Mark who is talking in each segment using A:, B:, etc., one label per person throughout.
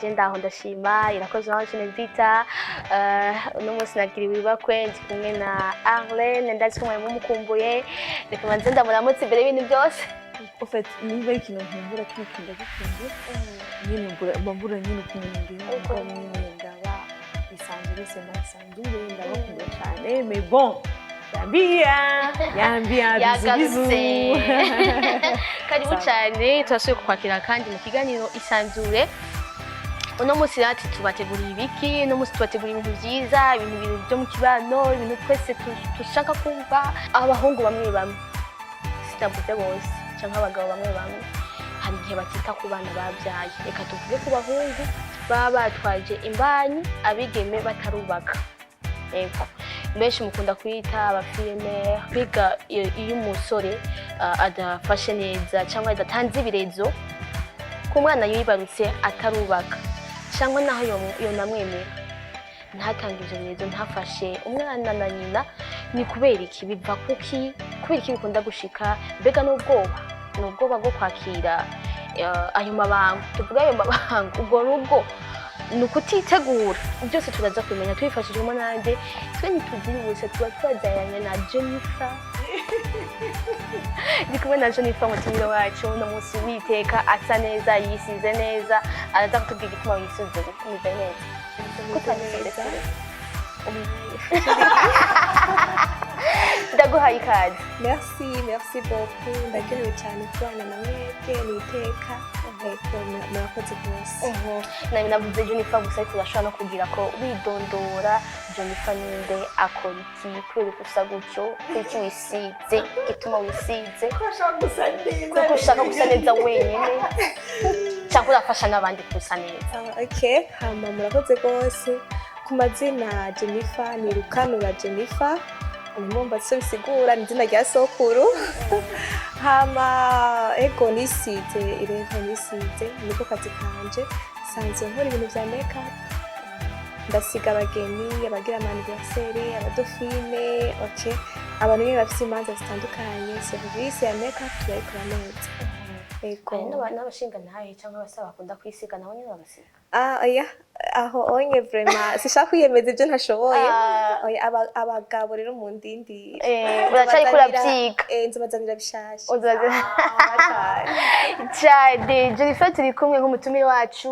A: je ndaho ndashima irakoze aho Vita uno munsi nagiriwe ibakwe ndi kumwe na Arlene ndazi ko mumukumbuye reka manze ndamuramutse imbere y'ibintu byose
B: en fait niba ikintu nkumbura kwikinda nyine mbura nyine kumwingira uko nyine ndaba isanzwe bisanzwe ndabakunda cyane mais bon Yambia bizu
A: karibu cyane turasuye kukwakira kandi mu kiganiro isanzure uno munsi rati tubateguriye ibiki no munsi tubateguriye ibintu byiza ibintu byo mu kibano ibintu twese tushaka kumva abahungu bamwe sitavuze bose cyangwa abagabo bamwe hari igihe batita ku bana babyaye reka tuvuge ku bahungu baba batwaje imbanyi abigeme batarubaka ego benshi mukunda kwita abafiremere biga iyo umusore adafashe neza cyangwa adatanze ibirezo ku mwana yibarutse atarubaka cyangwa naho yo namwemera ntatangije ibirezo ntafashe umwana na nyina ni kubera iki biva kuki kubera iki bikunda gushika mbega n'ubwoba bwo kwakira ayo mabanga tuvuga ayo mabanga ubwo n'ubwo nukutitegura byose turaza kumenya twifashijemo nande twe ntituziribuse tuba twabyaranye na Jennifer ndikumwe na Jennifer mutumire wacu no munsi witeka asa neza yisize neza araza kutubwira igituma yisize gukomeza neza kutaneza ndaguhaye ikaze
B: merci beaucoup ndagerewe cyane kubana na mwebwe niteka murakoze rwose
A: nabi navuze Jennifer gusa turashobora no kugira ko widondora Jennifer ninde akora iki kubera gusa gutyo kuki wisize gituma wisize kuko ushaka gusa neza wenyine cyangwa urafasha n'abandi gusa neza
B: okay hama murakoze rwose ku mazina Jennifer ni Rukanura Jennifer umumba so bisigura ndina rya sokuru hama ego nisize niko kazi kanje sanze nkora ibintu vya make up ndasiga abageni abagira anniversaire abadofine okay abantu bamwe bafite imanza zitandukanye service ya make up turayikora neza
A: ego n'abashinga ntahe cyangwa abasaba bakunda kwisiga naho nyine babasiga
B: oya aho onye vraiment sishaka kwiyemeza ibyo ntashoboye oya abagabo rero mu ndindi
A: uracari kurabyiga
B: nzobazanira bishasha
A: cyane Jennifer turi kumwe nk'umutumire wacu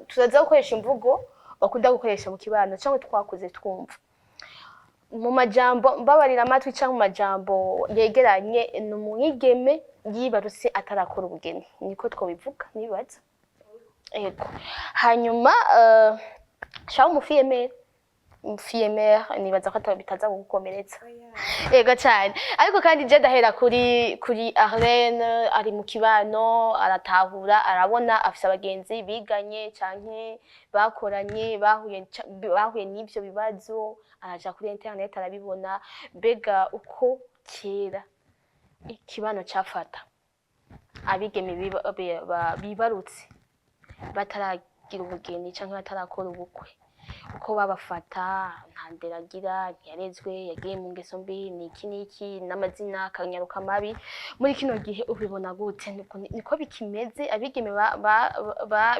A: turaza gukoresha imvugo bakunda gukoresha mu kibano cyangwa twakuze twumva mu majambo mbabarira amatwi cyangwa mu majambo yegeranye n'umwigeme yibarutse atarakora ubugeni niko twobivuga nibaza ego hanyuma shaho umufiyemere nibaza ko bitaza gukomeretsa ego cyane ariko kandi je dahera kuri Arlene ari mu kibano aratahura arabona afise abagenzi biganye canke bakoranye bahuye n'ivyo bibazo araja kuri internet arabibona bega uko kera ikibano cyafata abigeme bibarutse bataragira ubugeni cyangwa batarakora ubukwe uko babafata ntanderagira ntiyarezwe yagiye mu ngeso mbi niki n'amazina akanyaruka mabi muri kino gihe ubibona gute niko bikimeze abigeme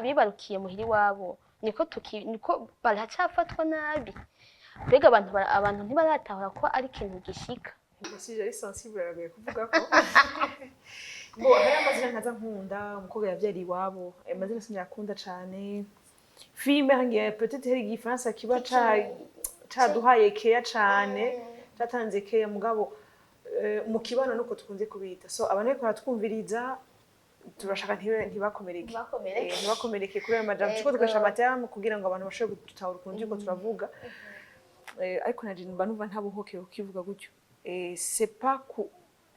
A: bibarukiye muhiri wabo niko baracafatwa nabi bega abantu ntibaratahura ko ari ikintu gishika
B: Sije ari sensible aragoye kuvuga ko bo hari amazina nkaza nkunda umukobwa yavyariye iwabo amazina sinyakunda cyane filme hangiye peut-être hari igifaransa kiba caduhaye keya cyane catanze keya mugabo mu kibano nuko tukunze kubita so abantu ariko baratwumviriza turashaka ntibakomereke kuri amajambo cyo tugasha amatamu kugira ngo abantu bashobore gutahura ukuntu uko turavuga ariko naje numva ntabuhoke ukivuga gutyo c'est pas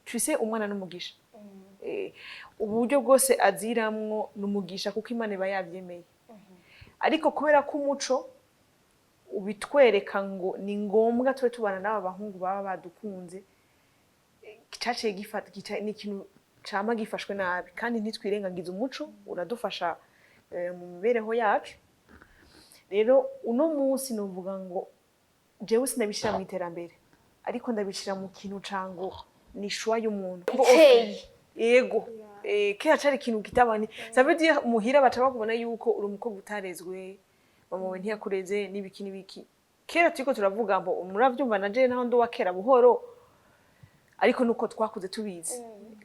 B: tu sais umwana n'umugisha uburyo bwose aziramwo n'umugisha kuko Imana iba yavyemeye ariko kubera ko umuco ubitwereka ngo ni ngombwa twe tubana n'aba bahungu baba badukunze cyaciye gifata ni ikintu cama gifashwe nabi kandi ntitwirengagiza umuco uradufasha mu mibereho yacu rero uno munsi novuga ngo jewe sinabishira mu iterambere ariko ndabishira mu kintu cango ni shwa y'umuntu
A: iteye
B: yego kera cari ikintu kitabani ça veut dire muhira baca bakubona yuko uri umukobwa utarezwe mama we ntiyakureze n'ibiki kera turiko turavuga ngo muravyumva na je naho ndo wa kera buhoro ariko nuko twakuze tubizi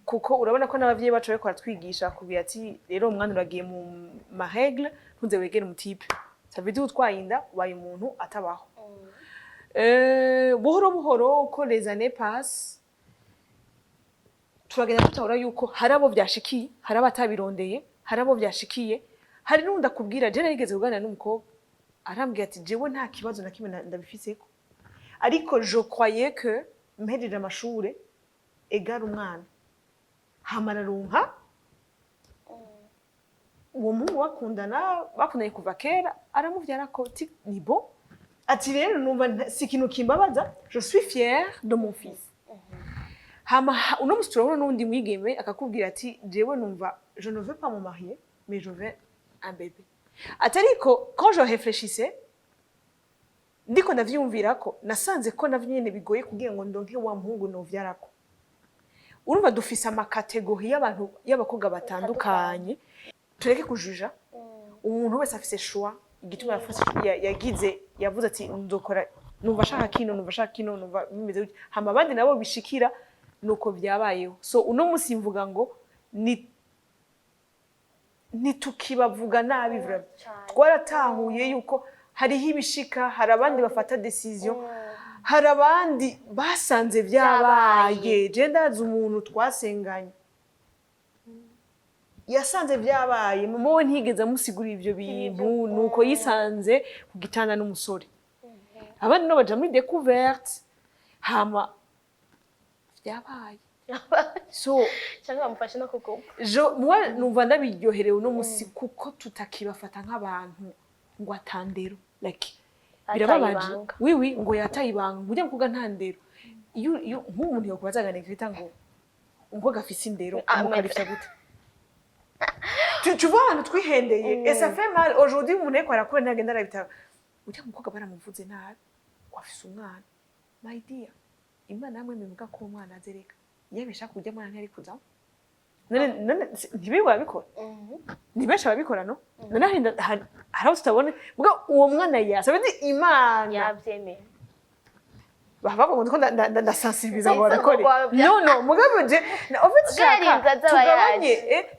B: kuko urabona ko n'abavyeyi bacu bariko baratwigisha kugira ati rero umwana uragiye mu maregle ntuze wegere umutipe ça veut dire utwaye inda ubaye umuntu atabaho buhoro buhoro uko les années passent turagenda tutahura yuko hari abo vyashikiye hari abatabirondeye hari abo vyashikiye hari n'undi akubwira je narigeze kuganira n'umukobwa arambwira ati jewe nta kibazo na kimwe ndabifiseko ariko je croyais que mpejeje amashure egara umwana hamara rumpa uwo muhungu bakundanye kuva kera aramuvyara ko ni bon ati rero numva si ikintu kimbabaza je suis fière de mon fils hama uno musi turabona n'undi mwigeme akakubwira ati jewe numva je ne veux pas me marier mais je veux un bébé ati ariko quand je réfléchissais ndiko ndavyumvirako nasanze ko navyo nyene bigoye kugira ngo ndonke wa muhungu novyarako urumva dufise amakategori y'abantu y'abakobwa batandukanye tureke kujuja umuntu wese afise choix igituma yagize yavuze ati ndokora numva shaka kino numva bimeze hama abandi nabo bishikira nuko byabayeho so uno musi mvuga ngo ni tukibavuga nabi twaratahuye yuko hariho ibishika hari abandi bafata decision hari abandi basanze byabaye je ndazi umuntu twasenganye yasanze byabaye mama we ntigeze amusigura ivyo bintu nuko yisanze ku gitanda n'umusore abandi no baja muri découverte hama byabaye so
A: cyangwa bamufashe no kuko
B: moi numva ndabiryoherewe no musi kuko tutakibafata nk'abantu ngo atandero like birababaje wiwi ngo yatayibanga ngo ujye kuvuga ntandero iyo nk'umuntu yokubazaga nekita ngo gafise indero amukarifya gute tu vois hano twihendeye et ça fait mal aujourd'hui umuntu eko arakora ntagenda arabita ujya mukobwa baramuvuze nabi wafise umwana my dear imana namwe mbivuga ko umwana azereka yabesha kujya mwana ntari kuzaho none ntibigwa bikora nibesha babikora no none haraho tutabone muga uwo mwana yasabe imana
A: yavyemeye
B: bava ngo ndiko ndasensibiliza ngo bakore no mugabo je en fait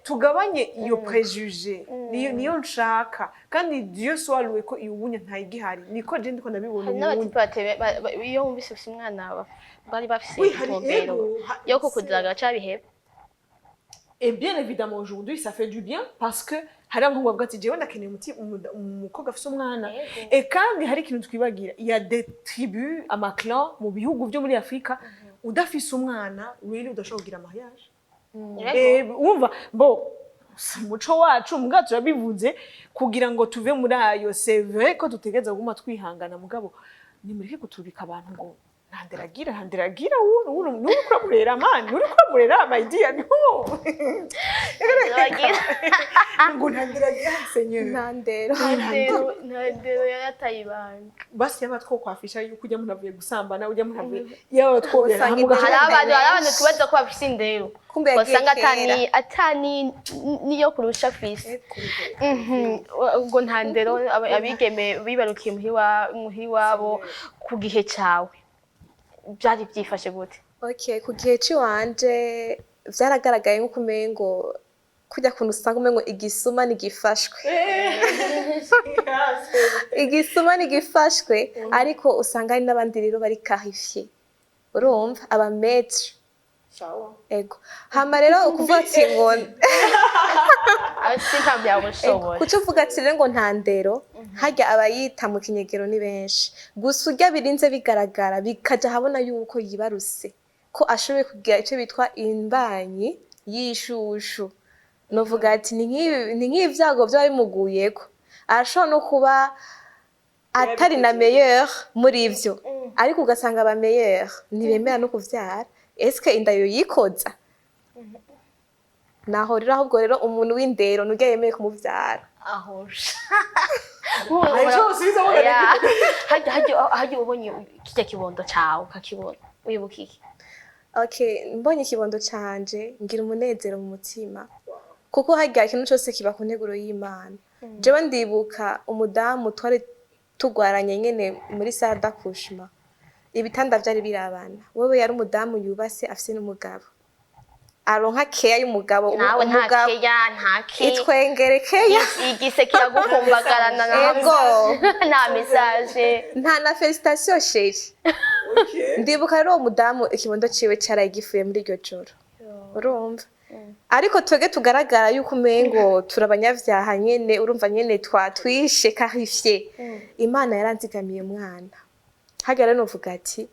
B: tugabanye iyo préjugé niyo nshaka kandi Dieu soit loué ko iwunya ntayigihari niko je ndiko ndabibona
A: n'abati batebe iyo wumvise ufise umwana bari bafise intumbero yo kukuzaga cabiheba.
B: Et bien évidemment aujourd'hui ça fait du bien parce que hari abantu bavuga ati jewe ndakeneye umukobwa afise umwana et kandi hari ikintu twibagira il y a des tribus amaclan mu bihugu byo muri Afrika udafise umwana really udashobora kugira mariage umva bo umuco wacu muga turabivuze kugira ngo tuve muri ayo c'est vrai ko tutegeza guma twihangana mugabo ni mureke kutubika abantu ngo handiragira uwo nuri kuramurera man nuri kuramurera my dear no ngo handiragira seigneur
A: ntandero yatayibanga
B: basi yabatwo kwafisha yuko ujya munavuye gusambana ujya munavuye yawe twobera hamwe
A: hari abantu tubaza ko bafise indero usanga atani niyo kurusha fisi ngo ntandero abigeme bibarukiye muhiwabo ku gihe cawe byari byifashe gute?
C: Okay, ku gihe ciwanje vyaragaragaye nko kumengo kujya kuntu usanga umengo igisuma nigifashwe igisuma nigifashwe ariko usanga ari n'abandi rero bari carifie urumva aba maître ego hama rero ukuvuga ati ngo
A: asinkamya ubushoboye
C: kuco uvuga ati rero ngo ntandero harya abayita mu kinyegero ni benshi gusa urya birinze bigaragara bikaja habona yuko yibaruse ko ashoboye kugira ico bitwa imbanyi yishushu novuga ati ni nk'ivyago byo bimuguyeko arashobora no kuba atari na meilleur muri ivyo ariko ugasanga aba meilleur ntibemera no kuvyara eske inda yo yikoza naho rero ahubwo rero umuntu w'indero nurya yemeye kumuvyara
A: ahosha
B: hajya
A: ubonye kijya kibondo cawe kakibona uyibuka iki
C: Okay, mbonye ikibondo canje ngira umunezero mu mutima kuko harya ikintu cyose kiba ku nteguro y'Imana. Jewe ndibuka umudamu twari tugwaranye nyene muri salle d'accouchement, ibitanda vyari birabana, wewe yari umudamu yubase afise n'umugabo, aronka keya y'umugabo,
A: nawe nta keya
C: itwengerekeya
A: igise kiragukumbagarana
C: ego
A: nta message
C: nta na felicitation chérie. Ndibuka rero uwo mudamu ikibondo ciwe caraye gifuye muri iryo joro, urumva. Ariko twege tugaragara yuko umengo turabanyavyaha nyene, urumva nyene twatwishe karifye. Imana yaranzigamiye mwana. Hagera novuga ati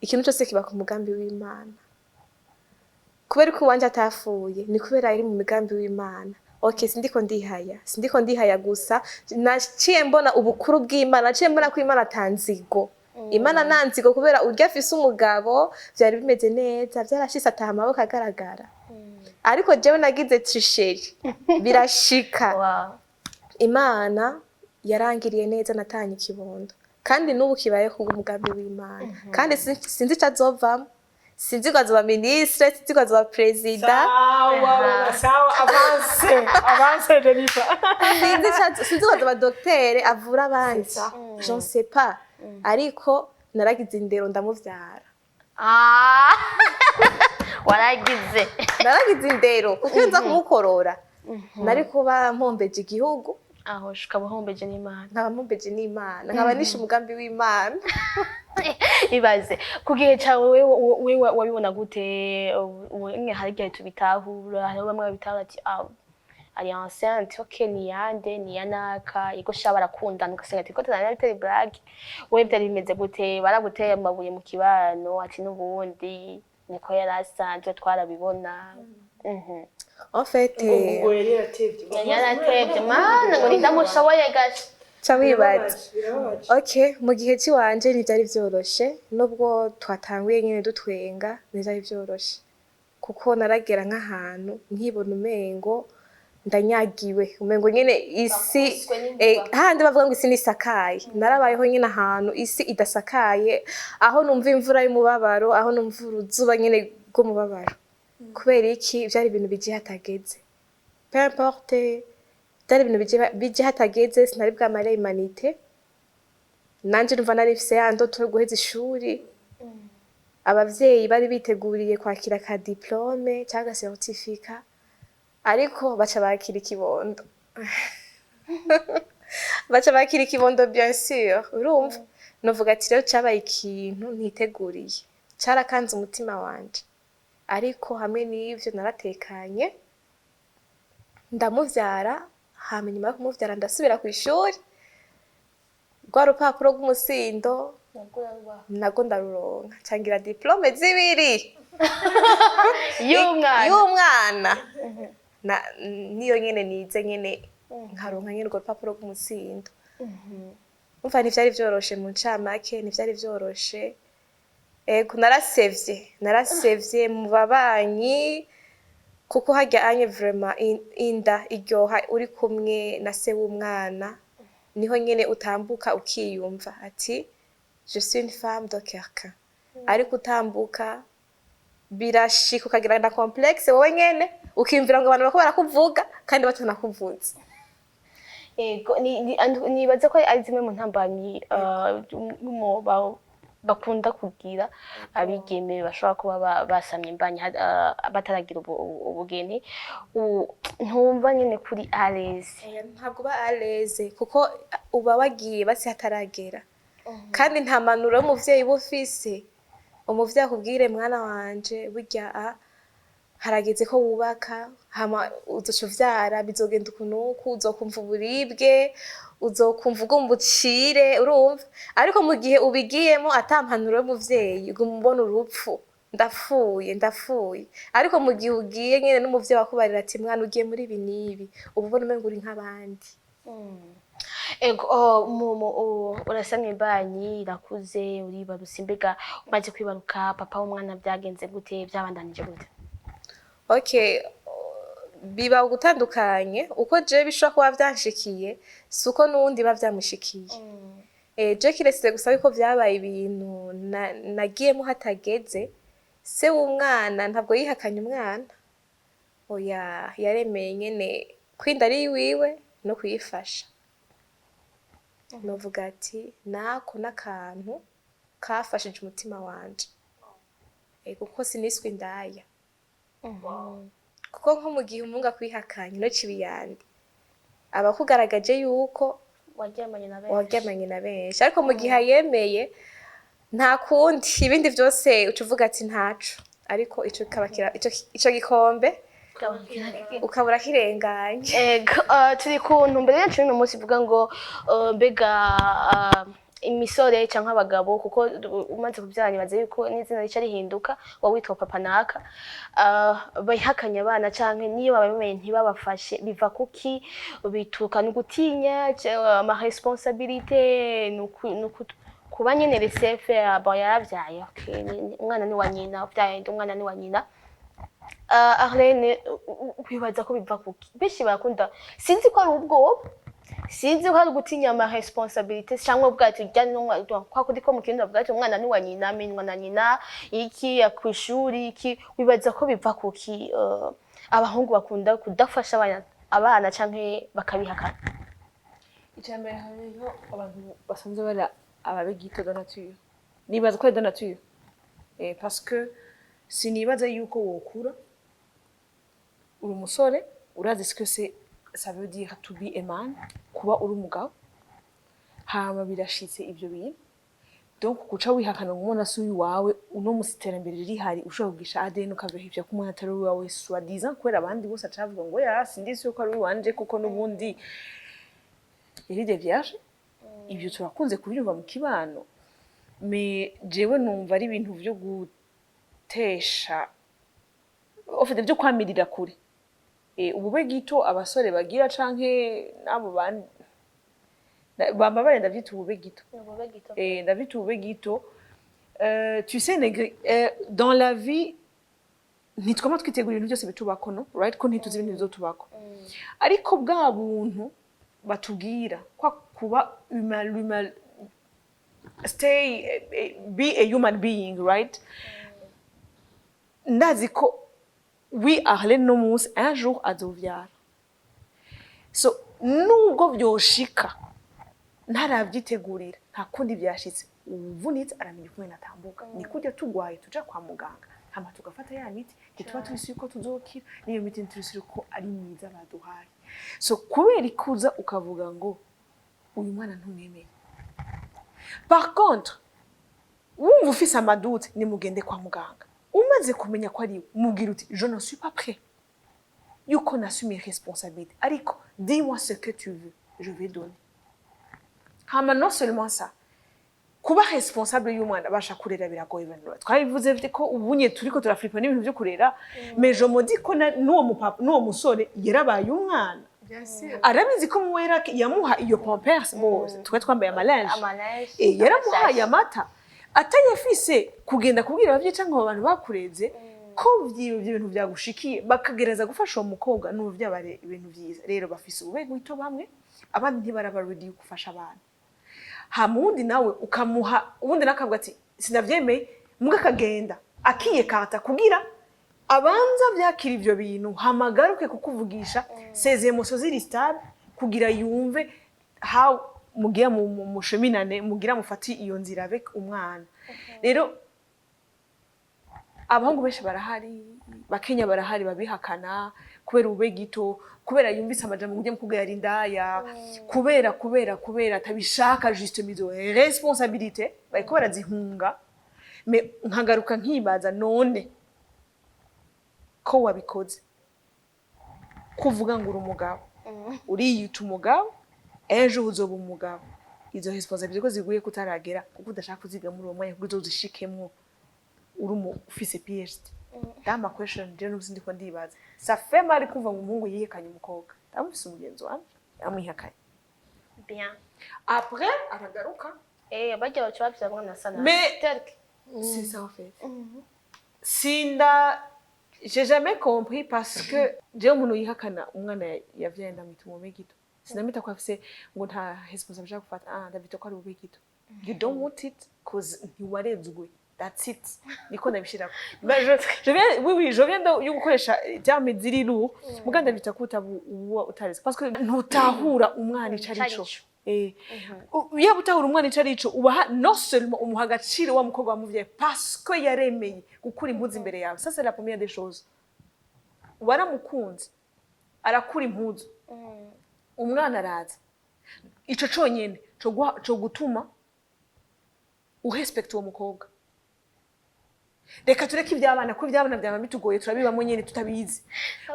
C: ikintu cyose kiba ku mugambi w'Imana. Kubera ko wanje atafuye ni kubera ari mu migambi w'Imana. Okay, sindiko ndihaya gusa, naciye mbona ubukuru bw'Imana, naciye mbona ko Imana tanzigo. Imana nanzigo kubera urya afise umugabo vyari bimeze neza, vyarashise ataha amaboko agaragara. Ariko jewe nagize trisheri birashika.
A: Wow.
C: Imana yarangiriye neza natanye ikibondo, kandi n'ubu kibaye ku mugambi w'Imana. Kandi sinzi cazovamo, sinzi ko azoba ministre, sinzi ko azoba president.
B: Sawa, avance Jennifer.
C: Sinzi ko azoba docteur avura abandi, je ne sais pas. Ariko naragize indero ndamuvyara. Naragize indero kuko nza kumukorora nari kuba mpombeje igihugu,
A: aho shikaba hombeje n'Imana,
C: nkaba mpombeje n'Imana, nkaba nishe umugambi w'Imana.
A: Ibaze ku gihe cyawe wewe wabibona gute? Umwe hari gihe tubitahura, hari bamwe babitahura ati ari enceinte, okay, ni yande ni yanaka iko sha barakundana ugasanga ati ko tuzana bitari blague. Wewe byari bimeze gute? Baraguteye amabuye mu kibano ati n'ubundi niko yarasanzwe twarabibona?
C: En fait,
A: yaratevye mana ngo ndamushoboye gashi
C: cawibaza. Okay, mu gihe ciwanje ntivyari vyoroshe, nubwo twatanguye nyene dutwenga ntivyari vyoroshe kuko naragera nk'ahantu nkibona umengo ndanyagiwe, umengo nyene isi handi bavuga ngo isi nisakaye. Narabayeho nyene ahantu isi idasakaye, aho numva imvura y'umubabaro, aho numva uruzuba nyene rw'umubabaro. Kubera iki? Vyari ibintu bije hatageze, peu importe, vyari ibintu bije hatageze. Sinari bwamare humanité, nanje numva nari mfise ya ndoto yo guheza ishuri. Abavyeyi bari biteguriye kwakira ka diplome cyangwa certificat, ariko baca bakira ikibondo. Baca bakira ikibondo bien sûr, urumva. Novuga ati rero cabaye ikintu ntiteguriye, carakanze umutima wanje. Ariko hamwe n'ivyo naratekanye ndamuvyara, hama nyuma yo kumuvyara ndasubira ku ishuri. Rwa rupapuro rw'umusindo nago ndaruronka, cangira diplome zibiri y'umwana. Niyo nyene nize nyene nkaronka nyene urwo rupapuro rw'umusindo. Umva ntivyari vyoroshe mu ncamake, ntivyari vyoroshe. Ego narasevye mu babanyi kuko harya anye vraiment inda iryoha uri kumwe na se w'umwana, niho nyene utambuka ukiyumva ati je suis une femme de quelqu'un. Ariko utambuka birashika ukagira na complexe wowe nyene ukimvira ngo abantu bako barakuvuga kandi batanakuvuze.
A: Ego nibaze ko ari zimwe mu ntambanyi bakunda kugira abigeme bashobora kuba basamye imbanyi bataragira ubugeni. Ntumva nyene kuri à l'aise?
C: Ntabwo ba à l'aise kuko uba wagiye basi hataragera, kandi nta manuro y'umuvyeyi bufise. Umuvyeyi akubwire mwana wanje burya harageze ko wubaka, hama uzocuvyara bizogenda ukunuku, uzokumva uburibwe, uzokumva ugumbucire, urumva. Ariko mu gihe ubigiyemo atampanuro y'umuvyeyi ugumubona urupfu, ndapfuye. Ariko mu gihe ugiye nyene n'umuvyeyi wakubarira ati mwana ugiye muri ibi nibi, ububona umengo uri nk'abandi.
A: Ego urasamye imbanyi irakuze, uribarutse. Mbega umaze kwibaruka papa w'umwana byagenze gute? Byabandanije gute?
C: Okay, biba gutandukanye. Uko je bishobora kuba vyanshikiye suko nundi bavyamushikiye. Je kiretse gusa yuko vyabaye ibintu nagiyemo hatageze, se w'umwana ntabwo yihakanye umwana, oya yaremeye nyene kwinda ari wiwe no kuyifasha. Novuga ati nako n'akantu kafashije umutima wanje, kuko siniswe indaya. Kuko nko mu gihe umuhungu akwihakanye no cibiyandi aba kugaragaje yuko waryamanye na benshi, ariko mu gihe yemeye nta kundi, ibindi byose ucuvuga ati ntaco, ariko ico gikombe ukabura kirenganye.
A: Turi ku ntumbero yacu uno munsi ivuga ngo mbega imisore cyangwa abagabo, kuko umaze kubyara nibaza yuko n'izina rica rihinduka, wowe witwa papa naka, bahakanye abana canke niyo babemeye ntibabafashe, biva kuki? Bituruka no gutinya ama responsabilité, kuba nyene resefe yaravyaye, umwana ni wa nyina, uvyaye umwana ni wa nyina. Arlene, kwibaza ko biva kuki? Benshi barakunda, sinzi ko ari ubwoba, sinzi ko ari gutinya ama responsabilité cyangwa ubwato ujyanye n'umwana, kwa kundi ko mu kintu bavuga ati umwana ni wa nyina, amenywa na nyina, iki kwishuri iki. Wibaza ko biva kuki abahungu bakunda kudafasha abana canke bakabihakana?
B: Icambere hariho abantu basanzwe bari ababegito de nature, nibaza ko ari de nature, parce que sinibaza yuko wokura uri umusore urazi ce que ça veut dire to be a man, kuba uri umugabo hama birashitse ivyo bintu, donc kuca wihakana ngo umwana si wawe, uno musi iterambere rihari ushobora kugisha ADN ukavyohivya ko umwana atari wawe soi-disant, kubera abandi bose acavuga ngo ya sindisi yuko ari wanje, kuko n'ubundi iri de vierge. Ivyo turakunze kubyumva mu kibano, mais jewe numva ari ibintu vyo gutesha ofite byo kwamirira kure. Ububegito abasore bagira canke nabo bandi bamba barenda vyita ububegito. Ndavyita ububegito. Tu sais dans la vie ntitwama twitegura ibintu byose bitubako, no right, ko ntituzi ibintu bizotubako, ariko bwa buntu batubwira kwa kuba human, be a human being, right? Ndazi ko Arlene no munsi un jour azovyara, so nubwo vyoshika ntaravyitegurira, nta kundi vyashitse, uvunitse aramenya uko natambuka, ni kujya tugwaye tuja kwa muganga hama tugafata ya miti gituma tubisi yuko tuzokira, niyo miti nturisi ko ari myiza baduhaye. So kubera ikuza ukavuga ngo uyu mwana ntumwemeye. Par contre wumva ufise amadute, ni mugende kwa muganga, umaze kumenya ko ari mubwira uti je ne suis pas prêt, yuko nassume mes responsabilités, ariko dis-moi ce que tu veux, je vais donner. Hama non seulement ça, kuba responsable y'umwana basha kurera biragoye bano. Twabivuze vite ko ubunye turiko turaflipa n'ibintu byo kurera, mais je me dis ko n'uwo mupapa n'uwo musore yarabaye umwana. Arabizi ko muwera yamuha iyo pampers bose, twe twambaye amalinge, yaramuhaye amata, atayafise kugenda kubwira abavye canke abantu bakureze ko ibintu byagushikiye, bakagereza gufasha uwo mukobwa n'ubu byabare ibintu byiza. Rero bafise ububegito bamwe, abandi ntibarabarudi gufasha abantu. Hamundi nawe ukamuha, ubundi nakavuga ati sinavyemeye, muga kagenda akiyekata kugira abanza byakira ivyo bintu, hamagaruke kukuvugisha ses émotions ziri stable, kugira yumve how mugiye mu cheminane, mugira mufati iyo nzira avec umwana. Rero abahungu benshi barahari, bakenya barahari babihakana kubera ububegito, kubera yumvise amajambo nguje mukubwira ari indaya, kubera atabishaka, juste mizo responsabilité bariko barazihunga. Mais nkagaruka nkibaza none ko wabikoze, kuvuga ngo uri umugabo, uriyita umugabo, ejo uzoba umugabo, izo responsabilité ko ziguye kutaragera kuko udashaka kuziga muri uwo mwanya kuko uzozishikemwo uri ufise PhD. Dama question je n'ubuzi ndiko ndibaza, ça fait mal kumva ngo umuhungu yihekanye umukobwa, ndamufise umugenzi wanje amwihakanye.
A: Bien.
B: Après aragaruka
A: bajya bacu bafise mwana sana.
B: Mais c'est ça en fait. Sinda j'ai jamais compris, parce que je umuntu yihakana umwana yavyaye ndamwita ububegito, sinamita ko afise ngo nta responsabilité gufata, ndabita ko ari ububegito. You don't want it cause ntiwarezwe, that's it niko ndabishirako je viens yo gukoresha terme ziri lu muganda bita kutabu uwo utareze parce que ntutahura umwana icarico iyo utahura umwana icarico ubaha non seulement umuha agaciro wa mukobwa wamuvye parce que yaremeye gukura impuzu imbere yawe ça c'est la première des choses waramukunze arakura impuzu umwana araza ico conyene co gutuma urespecte uwo mukobwa reka tureke iby'abana ko iby'abana byaba bitugoye turabibamo nyene tutabizi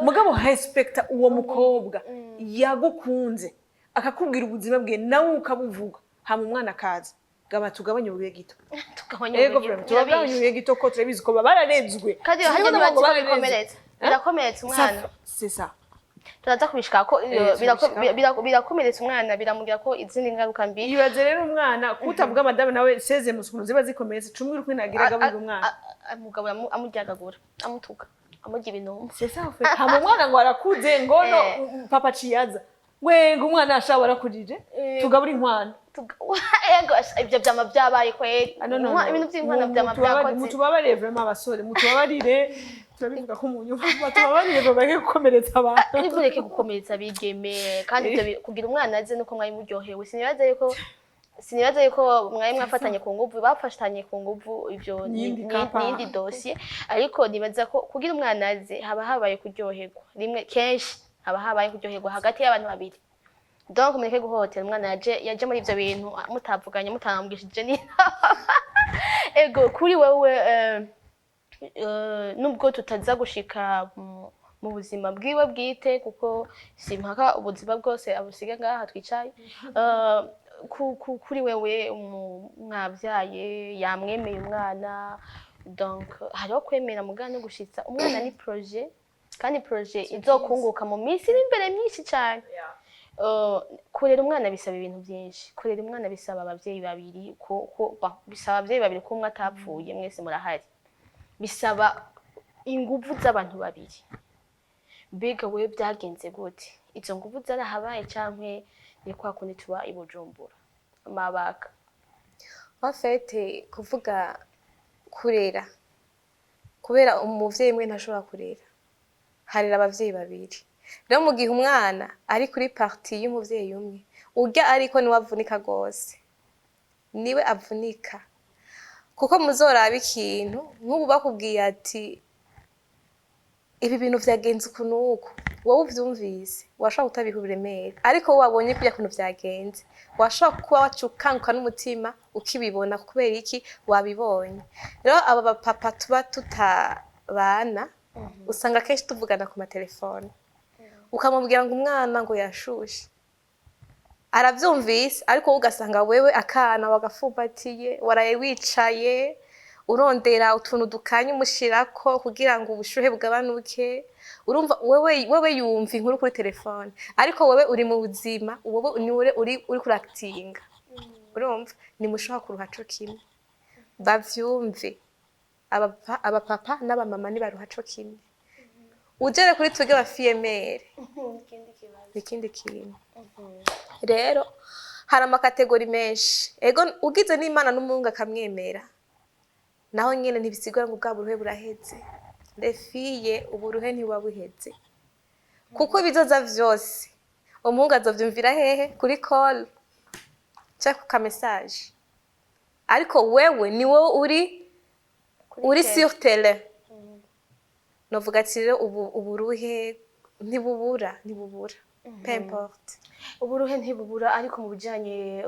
B: mugabo respecta uwo mukobwa yagukunze akakubwira ubuzima bwe nawe ukabuvuga hama umwana akaza gaba tugabanye ububegito tugabanye ububegito ko turabizi ko bararezwe
A: kandi hajye ntibazikomereza birakomeretsa umwana
B: c'est ça
A: turaza kubishika ko birakomeretsa umwana biramugira ko izindi ngaruka mbi
B: ibaze rero umwana kutavuga madame nawe 16 musukuru ziba zikomeretse cumwe uri kwinagira gaburira umwana
A: umugabo amuryagagura amutuka amugira ibintu
B: c'est ça fait hama umwana ngo arakuze ngono papa ciyaza ngo umwana ashobora kurije tugabura inkwano
A: ego ibyo byama byabaye kweri ibintu by'inkwano byama byakoze
B: mutubabarire vraiment abasore mutubabarire turabivuga ko umuntu batubabarire babake gukomeretsa abantu
A: ariko reke gukomeretsa abigeme kandi ibyo kugira umwana aze nuko mwari muryohewe sinibaza yuko mwari mwafatanye ku nguvu bafashanye ku nguvu ibyo n'indi dossier ariko nibaza ko kugira umwana aze haba habaye kuryoherwa rimwe kenshi haba habaye kuryoherwa hagati y'abantu babiri donc mureke guhotera umwana yaje muri ivyo bintu mutavuganye mutambwishije ni ego kuri wewe nubwo tutaza gushika mu buzima bwiwe bwite kuko simpaka ubuzima bwose abusiga ngaha twicaye kuri wewe mwavyaye yamwemeye umwana donc hariho kwemera mugana no gushitsa umwana ni projet kandi projet izokunguka mu minsi iri imbere myinshi cyane kurera umwana bisaba ibintu byinshi kurera umwana bisaba abavyeyi babiri bisaba abavyeyi babiri ko umwe atapfuye mwese murahari bisaba inguvu z'abantu babiri mbega wewe byagenze gute izo nguvu zarahabaye canke ni kwa kundi tuba i Bujumbura mabaka
C: en fait kuvuga kurera kubera umuvyeyi mwe ntashobora kurera harira abavyeyi babiri rero mu gihe umwana ari kuri parti y'umuvyeyi umwe urya ariko ni wavunika gose niwe avunika kuko muzoraba ikintu nk'ubu bakubwiye ati ibi bintu vyagenze kunuko wowe uvyumvise washaka utabiha uburemere ariko wowe wabonye kujya kuntu vyagenze washaka kuba wacukanguka n'umutima ukibibona kubera iki wabibonye rero aba bapapa tuba tutabana usanga kenshi tuvugana ku matelefone ukamubwira ngo umwana ngo yashushe aravyumvise ariko ugasanga wewe akana wagafumbatiye waraye wicaye urondera utuntu dukanye umushirako kugira ngo ubushuhe bugabanuke urumva wewe yumva inkuru kuri telefone ariko wewe uri mu buzima wowe ni uri kuractinga urumva ni mushoha kuruha co kimwe bavyumve abapapa n'abamama ni baruha co kimwe ujere kuri twege ba female ikindi kintu rero hari amakategori menshi ego ugize n'Imana n'umunga kamwemera naho nyene ntibisigura ngo bwa buruhe buraheze refiye uburuhe ntiwabuheze kuko bizoza vyose umuhungu azovyumvira hehe kuri call cyangwa ku message ariko wewe ni wowe uri sur tele novuga ati rero uburuhe ntibubura peu importe
A: uburuhe ntibubura ariko mu bijanye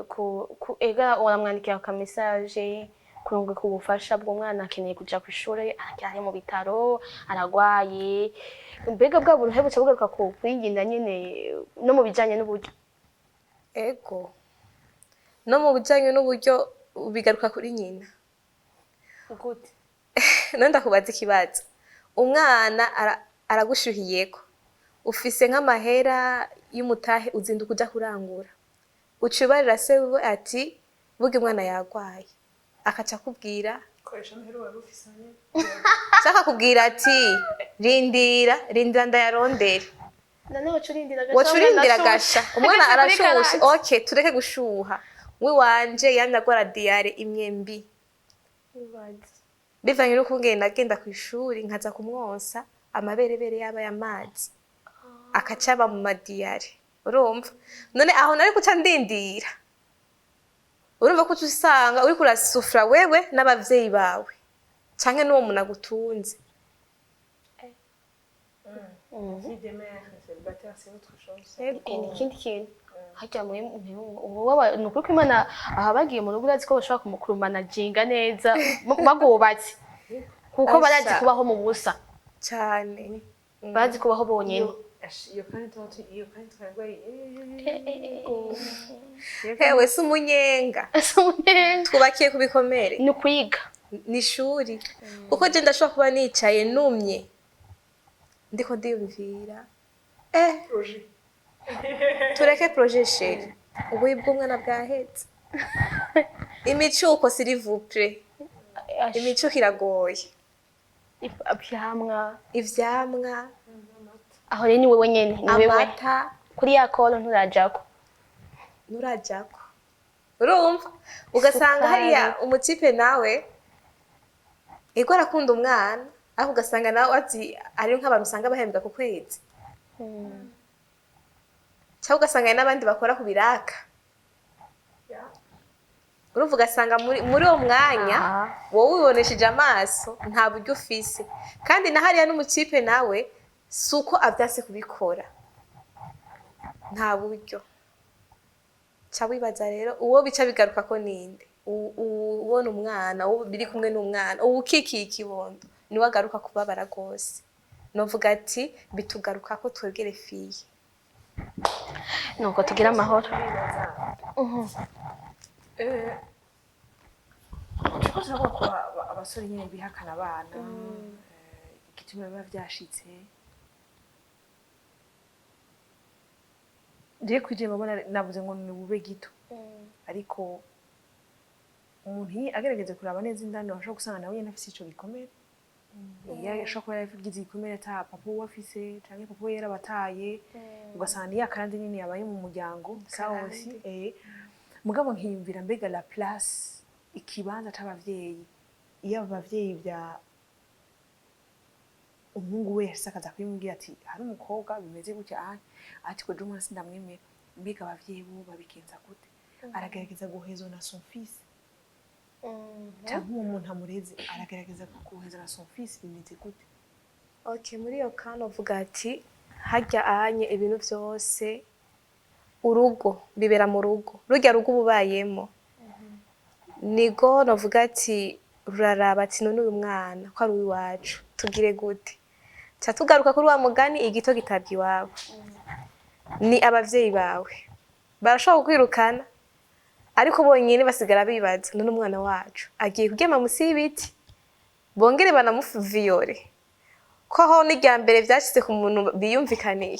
A: ega waramwandikira ka message kurunga ku bufasha bw'umwana akeneye kuja ku ishure ari mu bitaro aragwaye mbega bwa buruhe buca bugaruka ku kwinginda nyene no mu bijanye n'uburyo
C: ego no mu bijanye n'uburyo bigaruka kuri nyina
A: gute
C: nanda kubaza ikibazo umwana aragushuhiyeko ufise nk'amahera y'umutahe uzinduka uja kurangura ucibarira se wewe ati buge umwana yagwaye akaca kubwira
B: koresha amahera warufisanye
C: shaka kubwira ati rindira ndayarondera
A: none
C: wacurindira gasha umwana arashushe okay tureke gushuha we wanje yandagora diare imyembi bivanye no kungenda agenda ku ishuri nkaza kumwonsa amaberebere yaba y'amazi akacaba mu madiyare urumva none aho nari kuca ndindira urumva ko usanga uri kurasufra wewe n'abavyeyi bawe canke n'uwo muntu agutunze
A: ikindi kintu harya wowe ni ukuri ko Imana aha bagiye mu rugo urazi ko bashobora kumukurumanaginga neza bagubatse kuko barazi kubaho mu busa
C: cyane
A: barazi kubaho bonyene
C: hewe si umunyenga twubakiye ku bikomere
A: ni ukwiga
C: ni ishuri kuko je ndashobora kuba nicaye numye ndiko ndiyumvira tureke projet chéri ubuyi bw'umwana bwahetse imicuko s'il vous plaît imicuko iragoye ivyamwa
A: aho rero ni wewe nyene ni wewe
C: amata
A: kuri ya kolo nturajako
C: urumva ugasanga hariya umutipe nawe ego arakunda umwana aho ugasanga nawe ati ari nk'abantu usanga bahembwa ku kwezi cyangwa ugasanga n'abandi bakora ku biraka urumva ugasanga muri uwo mwanya wowe wibonesheje amaso nta buryo ufise kandi na hariya n'umutipe nawe si uko avyase kubikora nta buryo ca wibaza rero uwo bica bigaruka ko ninde ubona umwana uwo biri kumwe n'umwana uwo ukikiye ikibondo niwe agaruka kubabara rwose novuga ati bitugaruka ko twegere fiye
A: nuko tugira amahoro
B: turiko turavuga ko abasore nyene bihakana abana igituma biba vyashitse je kwije mbona navuze ngo ni ububegito ariko umuntu agerageze kuraba neza indani washobora gusanga nawe nyene afise ico gikomere yashobora kuba yaragize igikomere ata papa uwo afise canke papa we yarabataye ugasanga niya kandi nyene yabaye mu muryango sawa aussi mugabo nkiyumvira mbega la place ikibanza c'abavyeyi iyo abavyeyi vya umuhungu wese akaza kwimubwira ati hari umukobwa bimeze gutya ati ko Juma sindamwemera mbega abavyeyi bo babikenza gute aragerageza guhezwa na son fils cyangwa uwo muntu amureze aragerageza guheza na son fils bimeze gute
C: okay muri iyo kana uvuga ati harya anye ibintu vyose urugo bibera mu rugo rujya rugo ububayemo nigo novuga ati ruraraba ati none uyu mwana ko ari uwacu tugire gute cha tugaruka kuri wa mugani igito gitabye iwabo ni abavyeyi bawe barashobora kwirukana ariko bonyine basigara bibaza none umwana wacu agiye kugema musi y'ibiti bongere banamufuviyore ko ho n'irya mbere vyashitse ku muntu biyumvikaniye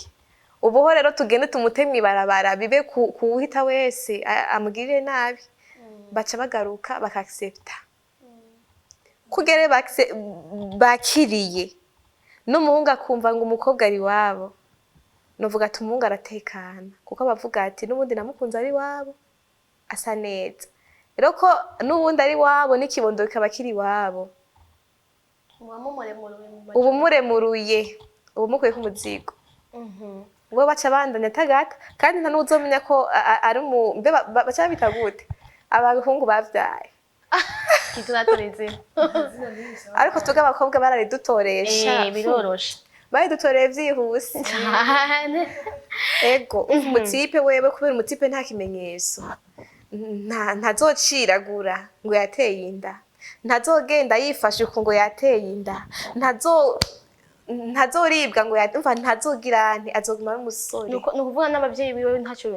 C: ubuho rero tugende tumutemwe barabara bibe kuhita wese amugirire nabi baca bagaruka bakaccepta kugere bakiriye n'umuhungu akumva ngo umukobwa ari wabo novuga ati umuhungu aratekana kuko abavuga ati n'ubundi namukunze ari wabo asa neza rero ko n'ubundi ari wabo n'ikibondo bikaba kiri wabo ubu muremuruye ubu mukuye ku muzigo we baca bandanya tagata kandi nta n'uzomenya ko ari baca bita gute abahungu bavyaye ariko tuga abakobwa bararidutoresha
A: biroroshe
C: baridutoreye vyihuse ego umutipe wewe kubera umutipe nta kimenyetso ntazociragura ngo yateye inda ntazogenda yifashe uko ngo yateye inda ntazoribwa ngo yumva ntazogirane azoguma n'umusore
A: nuko nukuvuga n'abavyeyi biwe ntacyo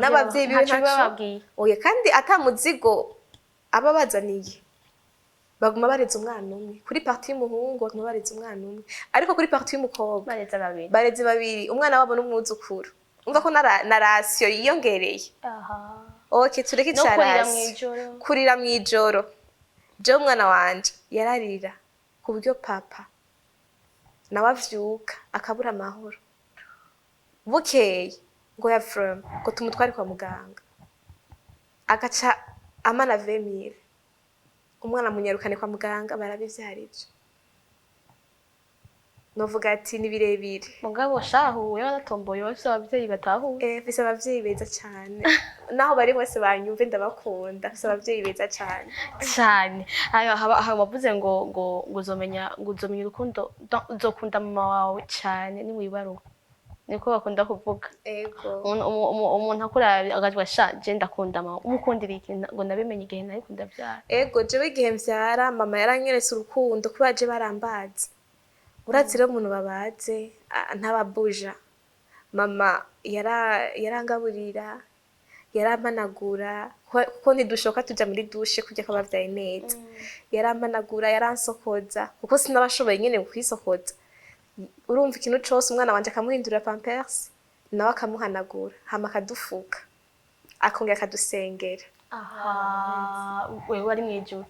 C: n'abavyeyi biwe ntacyo oye kandi atamuzigo aba bazaniye baguma bareze umwana umwe kuri parti y'umuhungu baguma bareze umwana umwe ariko kuri parti y'umukobwa bareze babiri umwana wabo n'umwuzukuru umva ko na ratio yiyongereye okay tureke icarasi kurira mwijoro je umwana wanje yararira ku buryo papa nawe avyuka akabura amahoro bukeye ngo ya from ngo tumutware kwa muganga agaca amana 20,000 umwana munyarukane kwa muganga barabivyarije novuga ati ni birebire
A: mugabo shahuye baratomboye bafise abavyeyi batahuye
C: mfise abavyeyi beza cane naho bari bose banyumve ndabakunda mfise abavyeyi beza cane
A: ayo haba bavuze ngo uzomenya urukundo uzokunda mama wawe cane ni wibaruka niko bakunda kuvuga
C: ego
A: umuntu akura agajwa sha je ndakunda mama umukundira iki ngo nabimenye igihe nari kundavyara
C: ego jewe igihe mvyara mama yaranyeretse urukundo kuba je barambaza uratse rero umuntu babaze ntababuja mama yarangaburira yaramanagura kuko ntidushoka tuja muri dushe kurya kabavyaye neza yaramanagura yaransokoza kuko sinabashoboye nyene kwisokoza urumva ikintu cose umwana wanje akamuhindurira pampers nawe akamuhanagura hama akadufuka akongera akadusengera
A: wewe wari mwijuru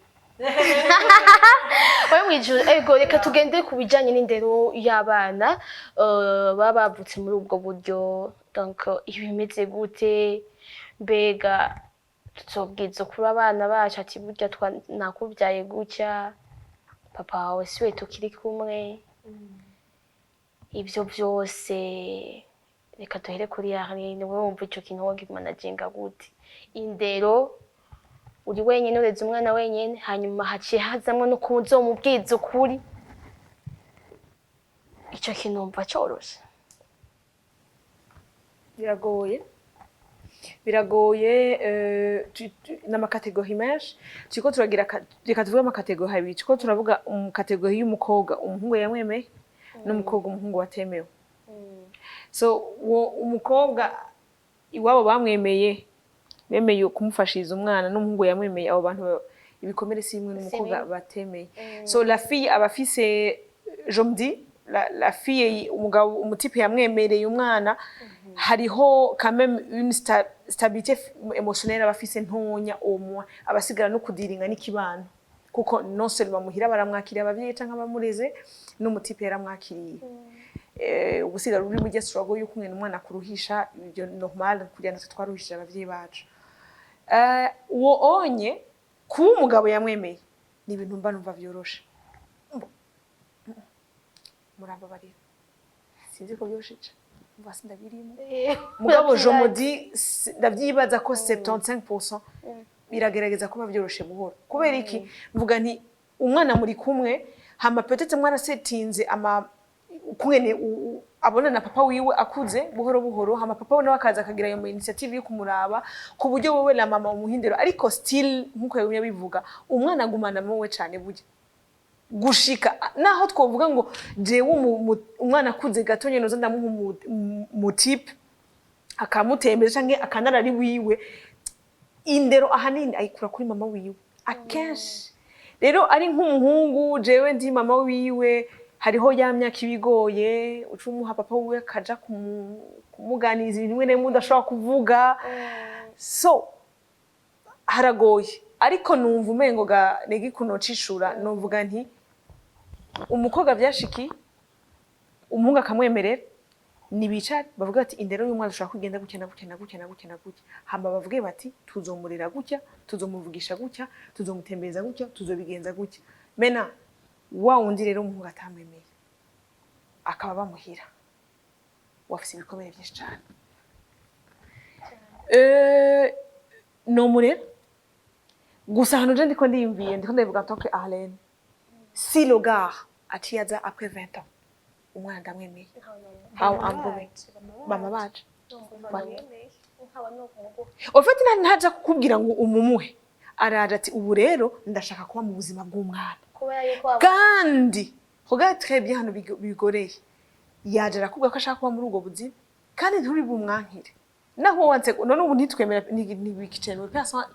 A: wewe mwijuru ego reka tugende ku bijanye n'indero y'abana baba bavutse muri ubwo buryo donc ibimeze gute mbega tuzobwiza kuri abana bacu ati burya nakubyaye gutya papa wawe siwe tukiri kumwe ibyo byose reka duhere kuri Yarine niwe wumva ico kintu wogimanaginga gute indero uri wenyine ureze umwana wenyine hanyuma haciye hazamwe no kuzomubwiza ukuri ico kintu umva coroshe
B: biragoye n'amakategori menshi turiko turagira reka tuvuge amakategori abiri turiko turavuga kategori y'umukobwa umuhungu yamwemeye n'umukobwa umuhungu watemewe so umukobwa iwabo bamwemeye bemeye kumufashiriza umwana n'umuhungu yamwemeye abo bantu ibikomere si imwe n'umukobwa batemeye so la fille abafise je me dis la fille umugabo umutipe yamwemereye umwana hariho quand même une stabilité émotionnelle abafise ntonya omwa abasigara no kudiringa n'ikibano kuko non seulement muhira baramwakiriye abavyeyi canke abamureze n'umutipe yaramwakiriye ubusigara uri mu gihe struggle yuko umwana kuruhisha ibyo normal kugira natwe twaruhishije abavyeyi bacu uwo onye kuba umugabo yamwemeye ni ibintu mba numva vyoroshe murambabarira sinzi ko vyoshije mva sindabirimo mugabo je me dis ndavyibaza ko 75% biragerageza kuba vyoroshe buhoro kubera iki mvuga nti umwana muri kumwe hama peut-être mwana setinze ama kumwene abona na papa wiwe akuze buhoro buhoro hama papa we nawe akaza akagira iyo initiative yo kumuraba ku buryo wewe la mama umuhindero ariko still nkuko yumye bivuga umwana agumana muwe cyane burya gushika naho twovuga ngo jewe umwana akuze gatonye noza ndamuha mutipe akamutembeza canke akanarari wiwe indero ahanini ayikura kuri mama wiwe akenshi rero ari nk'umuhungu jewe ndi mama wiwe hariho ya myaka ibigoye ucumuha papa wiwe kaja kumuganiza ibintu bimwe n'ibimwe udashobora kuvuga so haragoye ariko numva umengo ga negi kuno cishura numvuga nti umukobwa byashiki umuhungu akamwemerera nibicara bavuga bati indero y'umwana ushaka kugenda gukena hamba bavuge bati tuzomurera gutya tuzomuvugisha gutya tuzomutembereza gutya tuzobigenza gutya mena wa undi rero umuhungu atamwemeye akaba bamuhira wafise ibikomere byinshi cyane no murera gusa hano je ndiko ndiyumviye ndiko ndavuga ntoke Arlene si le gars atiyaza après 20 ans umwana ndamwemeye how ambume mama bacu ofite ntaja kukubwira ngo umumuhe araje ati ubu rero ndashaka kuba mu buzima bw'umwana kandi hoga très bien hano bigoreye yaje arakubwira ko ashaka kuba muri ubwo buzima kandi nturi bumwankire naho wanze none ubu ntitwemera ntibikicene personne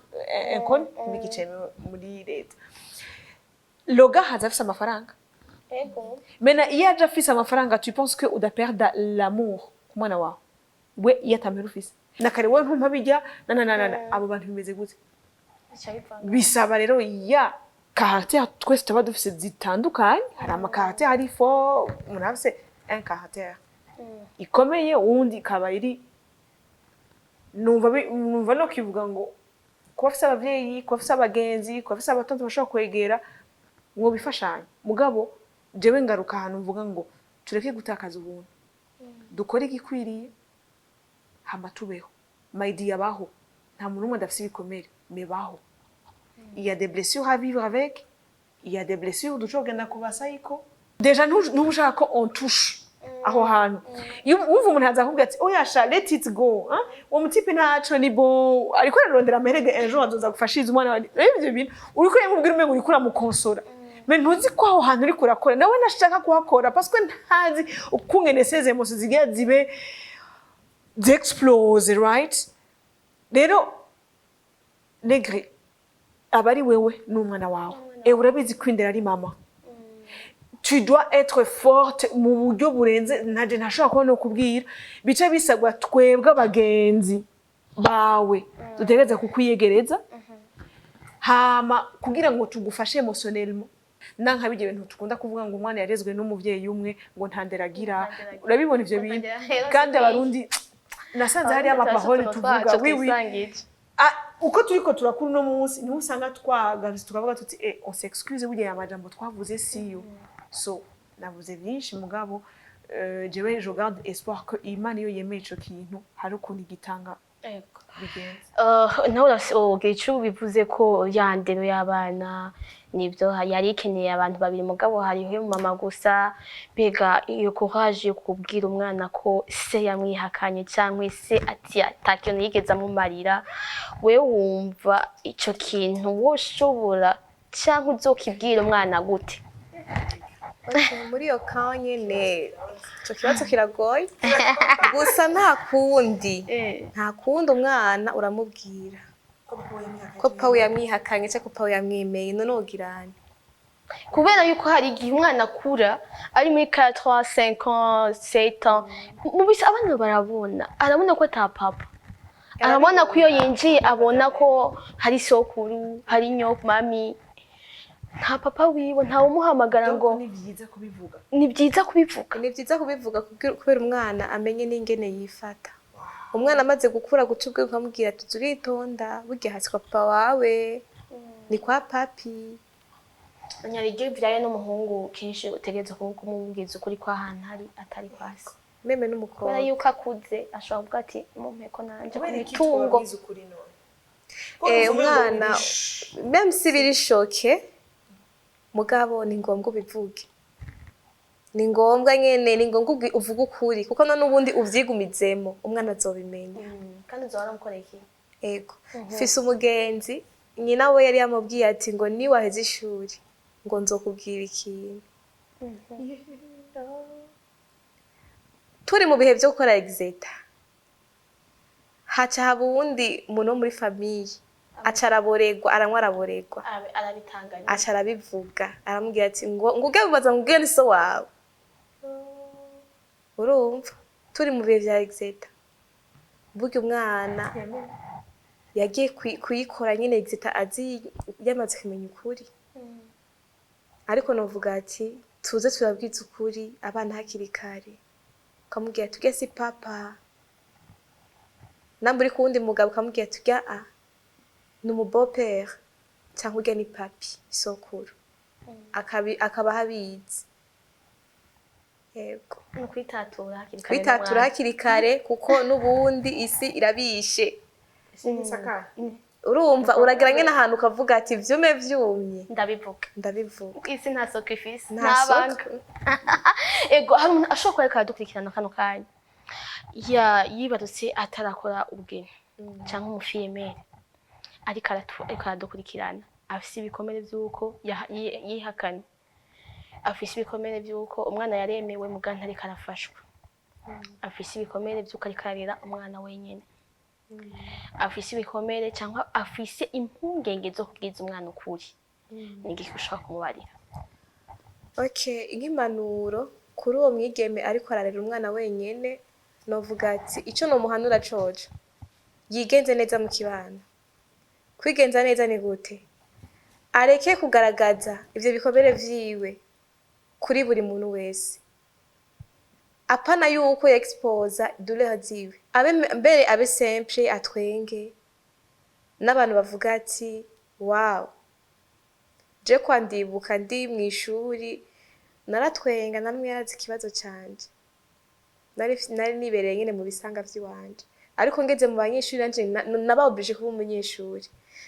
B: inconnue ntibikicene muri leta loga haza afise amafaranga mena iyo aje afise amafaranga tu penses que uda perdre l'amour ku mwana wawe we iyo atamera ufise nakare we ntumpa bijya abo bantu bimeze gute bisaba rero ya caractère twese tuba dufise zitandukanye hari amakaractère hari fo munafise un caractère ikomeye undi kaba iri numva no kivuga ngo kuba afise abavyeyi kuba afise abagenzi kuba afise abatonzi bashobora kwegera ngo bifashanye mugabo jewe ngaruka ahantu mvuga ngo tureke gutakaza ubuntu dukore igikwiriye hama tubeho maidi yabaho nta muntu umwe adafise ibikomere mebaho il y a des blessures à vivre avec il y a des blessures dushobora kugenda kubasayiko deja ntushaka ko on touche aho hantu wumva umuntu aza akubwira ati oya sha let it go uwo mutipe ntaco ni bon ariko ararondera amerege ejo azoza gufashiriza umwana wawe ivyo bintu uriko yamubwira umengo uriko uramukonsora me ntuzi ko aho hantu uriko urakora nawe nashaka kuhakora parce que ntazi ukungene ces émotions zigira zibe zexplose right rero negre abari wewe n'umwana wawe urabizi kwindera ari mama tu dois être forte mu buryo burenze naje ntashobora kubona kubwira bice bisagwa twebwe abagenzi bawe dutegereza kukwiyegereza hama kugira ngo tugufashe emotionnellement nanka bije bintu tukunda kuvuga ngo umwana yarezwe n'umuvyeyi umwe ngo ntanderagira urabibona ivyo bintu kandi abarundi nasanze hari amapaholi tuvuga wiwi uko turiko turakura no munsi niho usanga twagaruze tukavuga tuti on s'excuse burya amajambo twavuze siyo so navuze byinshi mugabo jewe je garde espoir que Imana iyo yemeye ico kintu hari ukuntu igitanga
A: nawe ugicu bivuze ko yandero y'abana nibyo yari ikeneye abantu babiri mugabo hariho mama gusa bega iyo courage yo kubwira umwana ko se yamwihakanye cyangwa se ati atakintu yigeze amumarira we wumva ico kintu woshobora cyangwa uzokibwira umwana gute
C: muri iyo kanya nyene ico kibazo kiragoye gusa nta kundi umwana uramubwira ko pawe yamwihakanye cyangwa ko pawe yamwemeye none wogirane
A: kubera yuko hari igihe umwana akura ari muri 4 5 ans 7 ans mubise abana arabona ko ata papa arabona ko iyo yinjiye abona ko hari sokuru hari nyoko mami nta papa wiwe nta umuhamagara ngo
B: ni byiza kubivuga
C: ni byiza kubivuga kubera umwana amenye n'ingene yifata umwana amaze gukura gucubwe ukamubwira ati turitonda burya hasi kwa papa wawe ni kwa papi
A: nyarige Ivya n'umuhungu kenshi utegereza kumubwiza ukuri kwa hantu hari atari kwasi
C: meme n'umukobwa
A: kubera yuko akuze ashobora kuvuga ati mumpeko nanje kumitungo
C: umwana même si biri choqué mugabo ni ngombwa ubivuge ni ngombwa nyene ni ngombwa uvuga ukuri kuko none ubundi uvyigumizemo umwana azobimenya
A: kandi uzora mukoreki
C: ego fise umugenzi nyina we yari yamubwiye ati ngo ni waheze ishuri ngo nzokubwira ikintu turi mu bihe byo gukora exeta haca haba uwundi umuntu wo muri famille aca araboregwa
A: arabitanganya
C: aca arabivuga aramubwira ati ngo uge bibaza ngo ugende so wawe urumva turi mu bihe bya exeta burya umwana yagiye kuyikora nyine exeta azi yamaze kumenya ukuri ariko novuga ati tuze turabwiza ukuri abana hakiri kare ukamubwira tujya si papa namburi kuwundi mugabo ukamubwira tujya ni umubopere cyangwa ujya ni papi isokuru akaba habizi yego kwitatura hakiri kare kuko n'ubundi isi irabishe urumva uragira nyine ahantu ukavuga ati vyume vyumye ndabivuga
A: isi nta sacrifice nta banka ego hari umuntu ashobora kureka dukurikirana kano kanya yibarutse atarakora ubwene cyangwa umufiyemere ariko aradukurikirana afise ibikomere vy'uko yihakanye afise ibikomere vy'uko umwana yaremewe muganga ariko arafashwa afise ibikomere vy'uko ariko ararera umwana wenyene afise ibikomere cyangwa afise impungenge zo kubwiza umwana ukuri nigiki ushaka kumubarira
C: okay nk'impanuro kuri uwo mwigeme ariko ararera umwana wenyene novuga ati ico no muhanura coje yigenze neza mu kibano kwigenza neza ni gute areke kugaragaza ivyo bikomere vyiwe kuri buri muntu wese apana yuko exposa douleur ziwe abe mbere abe simple atwenge n'abantu bavuga ati wow je kwandibuka ndi mu ishuri naratwenga namwe yazi ikibazo canje nari nibereye nyene mu bisanga vy'iwanje ariko ngeze mu banyeshuri nanje nabaoblige kuba umunyeshuri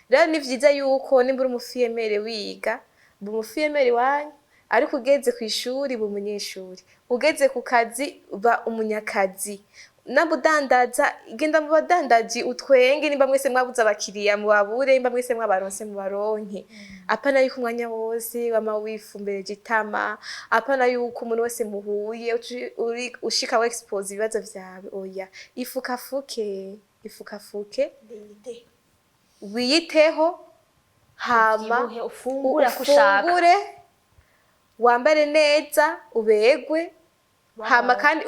C: rero ni vyiza yuko nimba uri umufiyemere wiga bu umufiyemere wanyu ariko ugeze ku ishuri bu umunyeshuri ugeze ku kazi ba umunyakazi nabudandaza genda mu badandaji utwenge nimba mwese mwabuza abakiriya mu babure nimba mwese mwabaronse mu baronke apana yuko umwanya wose wama wifumbereje itama apana yuko umuntu wese muhuye ushika we expose ibibazo vyawe oya ifukafuke wiyiteho hama ufungure wambare neza ubegwe hama kandi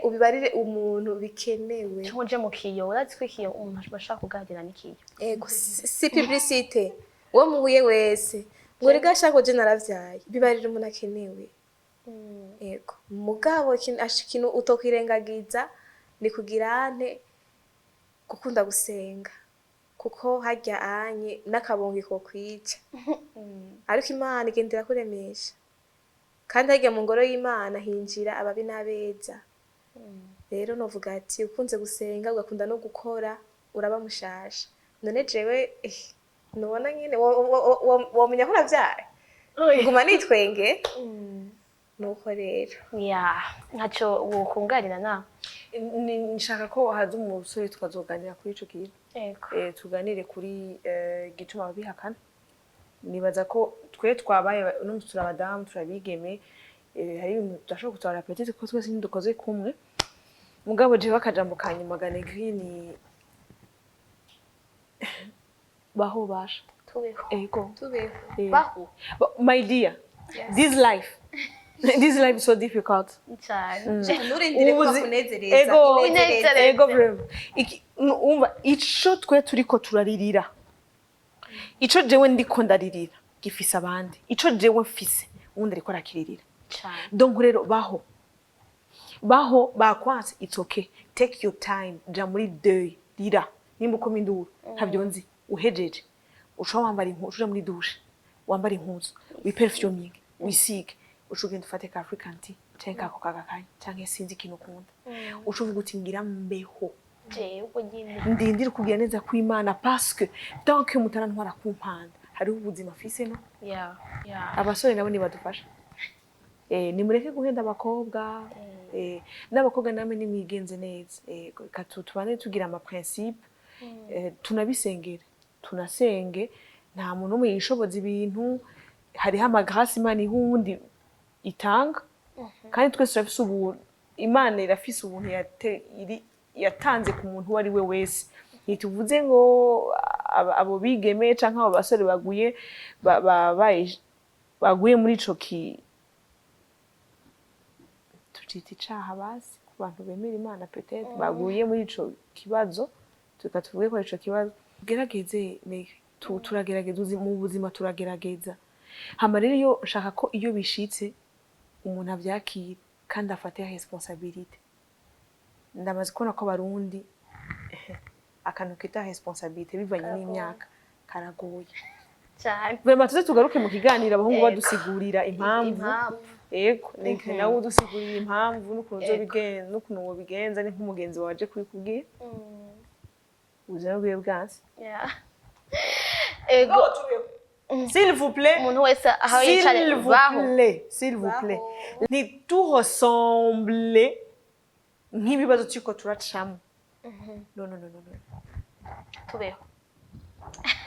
C: ubibarire umuntu bikenewe
A: tuje mu kiyo urazi ko ikiyo umuntu bashaka kuganira n'ikiyo
C: ego si publicité wo muhuye wese ngo riga shaka je naravyaye bibarire umuntu akenewe ego mugabo ikintu utokwirengagiza ni kugirante gukunda gusenga kuko harya anye n'akabonge ko kwica ariko Imana igendera kuremesha kandi harya mu ngoro y'Imana hinjira ababi n'abeza rero novuga ati ukunze gusenga ugakunda no gukora uraba mushasha none jewe nubona nyene womenya ko uravyaye nguma nitwenge nuko rero
A: ntaco wokunganira na
B: nshaka ko haza umusore tukazoganira kuri ico kintu tuganire kuri gituma bihakana nibaza ko twe twabaye no turabadamu turabigeme hari ibintu tudashobora gutwara petite ko twese ntidukoze kumwe mugabo je bakajambo kanyuma gane green baho basha
C: tubeho
B: baho my dear this life is so difficult
C: nurindire ko kunezereza
B: ego umva ico twe turiko turaririra ico jewe ndiko ndaririra gifise abandi ico jewe mfise ubundi ariko arakiririra donc rero baho bakwanse it's okay take your time ja muri deuil rira nimba uko minduru ntavyo nzi uhejeje ushobora wambara impuzu uja muri douche wambara impuzu wiperfume wisige ushugenda ufate ka African tea canke ako kagakanya canke sinzi ikintu ukunda ushovuga uti ngira mbeho ndindira kugira neza kw'Imana parce que tant que mutarantwara kumpanda hari ubuzima afise no abasore nabo ni badufasha nimureke guhenda abakobwa n'abakobwa namwe nimwigenze neza tubane tugira ama principe tunabisengere tunasenge nta muntu umwe yishoboza ibintu hariho amagrâce Imana ihundi itanga kandi twese turafise ubuntu Imana irafise ubuntu yatanze ku muntu wari we wese ntituvuze ngo abo bigeme canke abo basore baguye muri ico tucita icaha basi ku bantu bemera Imana peut-être baguye muri ico kibazo tukatuvuge ko ico kibazo gerageze turagerageza mu buzima turagerageza hama rero iyo nshaka ko iyo bishitse umuntu avyakira kandi afate responsabilité ndamaze kubona ko abarundi akantu kita responsabilité bivanye n'imyaka karagoye
A: cyane
B: vraiment tuze tugaruke mu kiganiro abahungu badusigurira impamvu yego neke nawe udusigurira impamvu n'ukuntu wobigenza ni nk'umugenzi waje kubikubwira ubuzima bwiwe bwansi
A: ego
B: s'il vous plaît
A: umuntu wese aho yicare baho
B: s'il vous plaît ni tout ressemble nk'ibibazo cyuko turacamo no
A: tubeho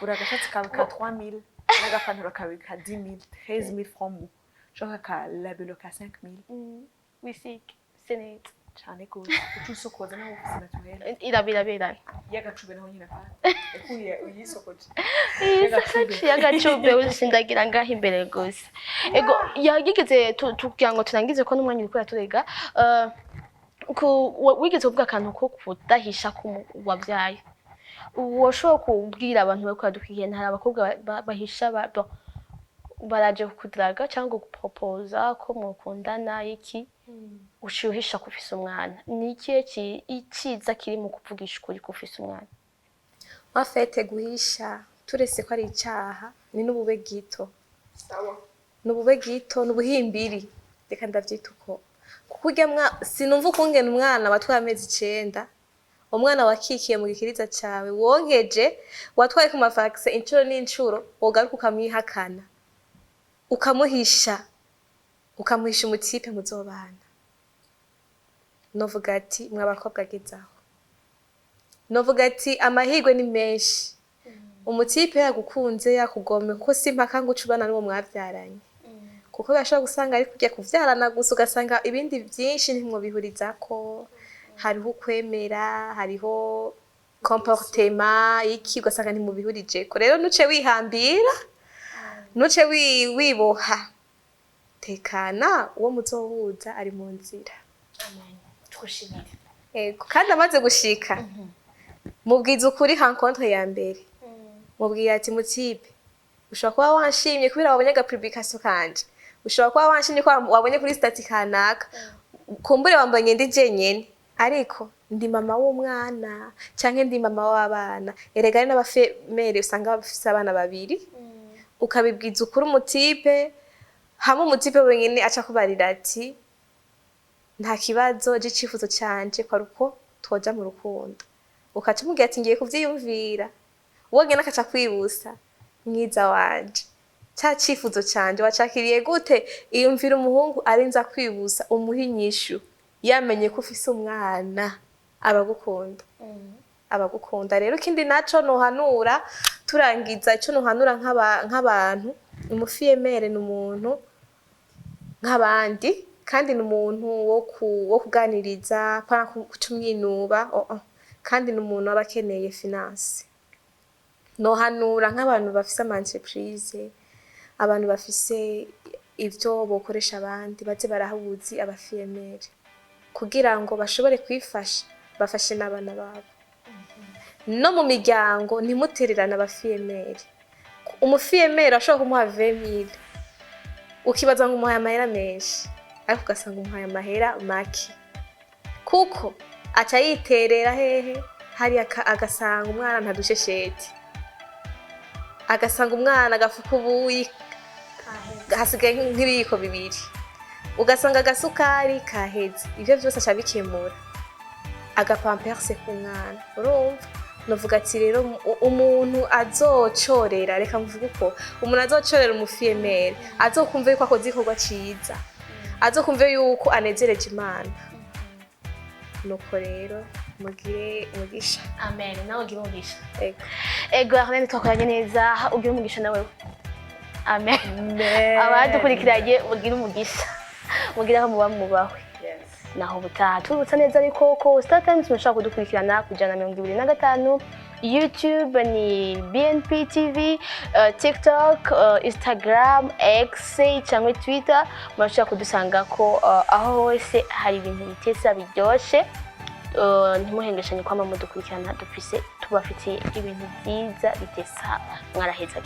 B: ura gashatsi kawe ka 3000 n'agapantaro kawe ka 10000 13000 francs mu shaka ka labelo ka 5000
A: wisike senete
B: cyane ko utusokoza naho ufise naturel
A: irabira
B: yagacube naho nyina kandi ekuye uyisokoje
A: yagacube usindagira ngaho imbere gose ego yagigeze tugira ngo turangize ko n'umwanya uri turega wigeze uvuga akantu ko kudahisha ku wabyaye woshobora kubwira abantu bari kwadukiye ntari abakobwa bahisha baraje kudraga cyangwa gupropoza ko mukundana iki ushyuhisha kufisa umwana ni ikihe iciza kiri mu kuvugisha ukuri kufisa umwana
C: afete guhisha turese ko ari icaha ni n'ububegito
B: sawa
C: n'ububegito n'ubuhimbiri reka ndavyita uko kuko sinumva ukungena umwana watwaye amezi 9 umwana wakikiye mu gikiriza cawe wonkeje watwaye ku mavaxe incuro n'incuro wogaruka ukamwihakana ukamuhisha umutipe muzobana novuga ati mwabakobwa gezaho novuga ati amahirwe ni menshi umutipe yagukunze yakugome kuko simpaka ngo ucubana n'uwo mwavyaranye kuko bashobora gusanga ari kujya kuvyarana gusa ugasanga ibindi byinshi ntimwo bihurizako hariho ukwemera hariho comportement iki ugasanga ntimubihurijeko rero nuce wihambira nuce wiboha tekana uwo muzohuza ari mu nzira
A: amen tugushimire
C: ego kandi amaze gushika mubwiza ukuri rencontre ya mbere mubwira ati mutipe ushobora kuba wanshimye kubera wabonye aga publication kanje ushobora kuba wanshimye ko wabonye kuri stati kanaka kumbure wambanye ndi jenyene ariko ndi mama w'umwana canke ndi mama w'abana erega ari n'abafemere usanga bafise abana babiri ukabibwiza ukuri umutipe hamwe umutipe wenyene aca kubarira ati nta kibazo c'icifuzo canje kwa ruko twoja mu rukundo ukaca mubwira ati ngiye kuvyiyumvira wogena akaca kwibusa mwiza wanje ca cifuzo canje wacakiriye gute iyumvira umuhungu arinza kwibusa umuha inyishu yamenye ko ufise umwana abagukunda rero kindi naco nohanura turangiza ico nohanura nk'abantu umufiyemere n'umuntu nk'abandi kandi n'umuntu wo kuganiriza pana kucumwinuba kandi n'umuntu aba akeneye finance nohanura nk'abantu bafise ama entreprise abantu bafise ivyo bokoresha abandi baze barahuzi abafiyemere kugira ngo bashobore kwifasha bafashe n'abana babo no mu miryango ntimutererana abafiyemere umufiyemere ashobora kumuha 20,000 ukibaza ngo umuhaye amahera menshi ariko ugasanga umuhaye amahera make kuko aca yiterera hehe hari agasanga umwana ntadushesheti agasanga umwana agafuka ubuyi hasigaye nk'ibiyiko 2 ugasanga agasukari kaheze ivyo byose aca bikemura agapamperse ku mwana urumva novuga ati rero umuntu azocorera reka mvuga uko umuntu azocorera umufiyemere azokumva yuko akoze igikorwa ciza azokumva yuko anezereje Imana nuko rero mugire umugisha
A: amen nawe ugire umugisha
C: ego
A: ego Arlene twakoranye neza ugire umugisha nawe amen abadukurikiranye mugire umugisha mugire aho muba mubahwe naho butaha turutsa neza ariko ko Star Times mushaka kudukurikirana kujana 25 YouTube ni BNP TV, TikTok, Instagram, X cyangwa Twitter mushaka kudusanga ko aho hose hari ibintu bitesa biryoshe ntimuhengeshanye kwama mudukurikirana dufise tubafitiye ibintu byiza bitesa mwaraheza